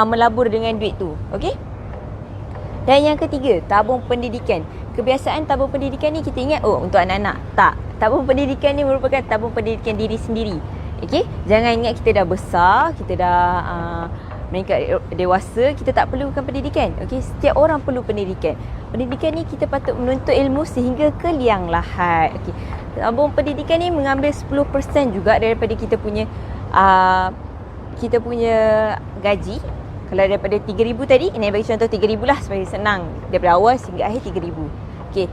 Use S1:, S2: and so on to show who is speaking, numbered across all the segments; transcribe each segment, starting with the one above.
S1: melabur dengan duit tu. Okey? Dan yang ketiga, tabung pendidikan. Kebiasaan tabung pendidikan ni kita ingat, untuk anak-anak. Tak. Tabung pendidikan ni merupakan tabung pendidikan diri sendiri. Okey? Jangan ingat kita dah besar, kita dah meningkat dewasa, kita tak perlukan pendidikan. Okey? Setiap orang perlu pendidikan. Pendidikan ni kita patut menuntut ilmu sehingga ke liang lahat. Okey. Tabung pendidikan ni mengambil 10% juga daripada kita punya gaji. Kalau daripada 3,000 tadi, ini bagi contoh 3,000 lah supaya senang. Daripada awal sehingga akhir 3,000. Okey.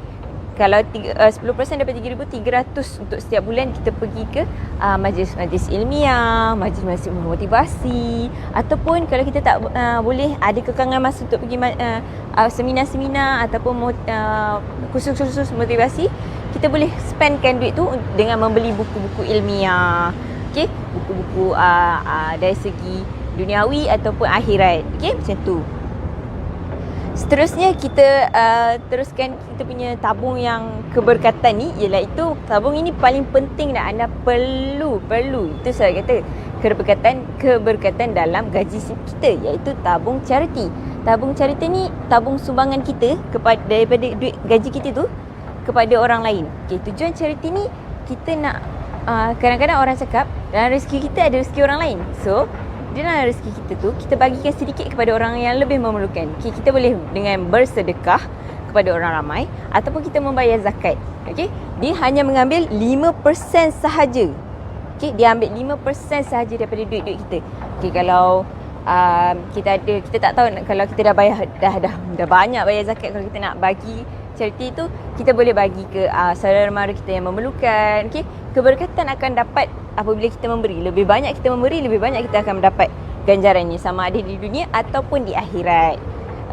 S1: Kalau 10% daripada 3,000, 300 untuk setiap bulan kita pergi ke majlis-majlis ilmiah, majlis-majlis motivasi, ataupun kalau kita tak boleh ada kekangan masa untuk pergi seminar-seminar ataupun kursus-kursus motivasi, kita boleh spendkan duit tu dengan membeli buku-buku ilmiah. Okey, buku-buku dari segi duniawi ataupun akhirat. Okey, macam tu. Seterusnya kita teruskan kita punya tabung yang keberkatan ni, ialah itu tabung ini paling penting dan anda perlu itu saya kata keberkatan dalam gaji kita, iaitu tabung charity. Tabung charity ni tabung sumbangan kita daripada duit gaji kita tu kepada orang lain. Okey, tujuan charity ni kita nak kadang-kadang orang cakap dalam rezeki kita ada rezeki orang lain. So dalam rezeki kita tu, kita bagikan sedikit kepada orang yang lebih memerlukan. Okay, kita boleh dengan bersedekah kepada orang ramai ataupun kita membayar zakat. Okay, dia hanya mengambil 5% sahaja. Okay, dia ambil 5% sahaja daripada duit-duit kita. Okay, kalau kita tak tahu kalau kita dah bayar dah banyak bayar zakat, kalau kita nak bagi charity tu, kita boleh bagi ke saudara mara kita yang memerlukan. Okay, keberkatan akan dapat apabila kita memberi. Lebih banyak kita memberi, lebih banyak kita akan mendapat ganjarannya, sama ada di dunia ataupun di akhirat.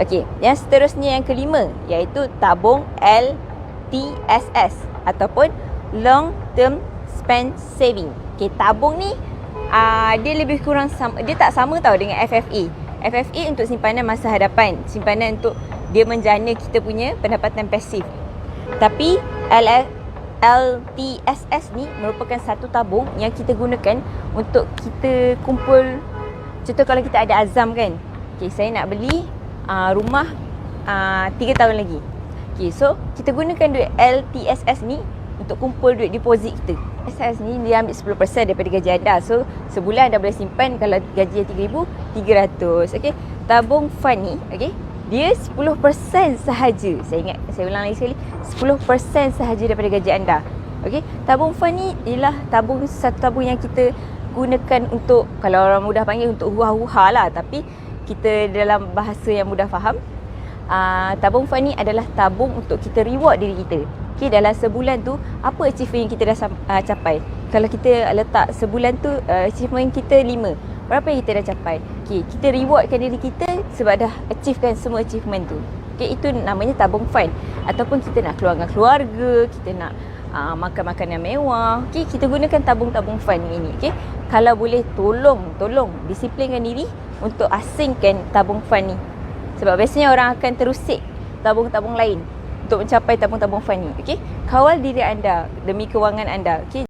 S1: Okey, yang seterusnya yang kelima, iaitu tabung LTSS ataupun Long Term Spend Saving. Okey, tabung ni dia lebih kurang sama, dia tak sama tau dengan FFA. FFA untuk simpanan masa hadapan, simpanan untuk dia menjana kita punya pendapatan pasif. Tapi LTSS ni merupakan satu tabung yang kita gunakan untuk kita kumpul. Contoh kalau kita ada azam kan, okay, saya nak beli rumah 3 tahun lagi. Okay, so kita gunakan duit LTSS ni untuk kumpul duit deposit kita. LTSS ni dia ambil 10% daripada gaji anda. So sebulan anda boleh simpan, kalau gaji 3,000, 300. Okay, tabung fund ni, okay, dia 10% sahaja. Saya ulang lagi sekali, 10% sahaja daripada gaji anda. Okey, tabung fund ni ialah satu tabung yang kita gunakan untuk, kalau orang mudah panggil untuk huha-huha lah, tapi kita dalam bahasa yang mudah faham, tabung fund ni adalah tabung untuk kita reward diri kita. Okey, dalam sebulan tu apa achievement yang kita dah capai. Kalau kita letak sebulan tu achievement kita 5, berapa yang kita dah capai? Okay, kita rewardkan diri kita sebab dah achievekan semua achievement tu. Okay, itu namanya tabung fund. Ataupun kita nak keluar dengan keluarga, kita nak makan makanan mewah. Okay, kita gunakan tabung-tabung fund ini. Okay, kalau boleh tolong disiplinkan diri untuk asingkan tabung fund ni. Sebab biasanya orang akan terusik tabung-tabung lain untuk mencapai tabung-tabung fund ni. Okay, kawal diri anda demi kewangan anda. Okay,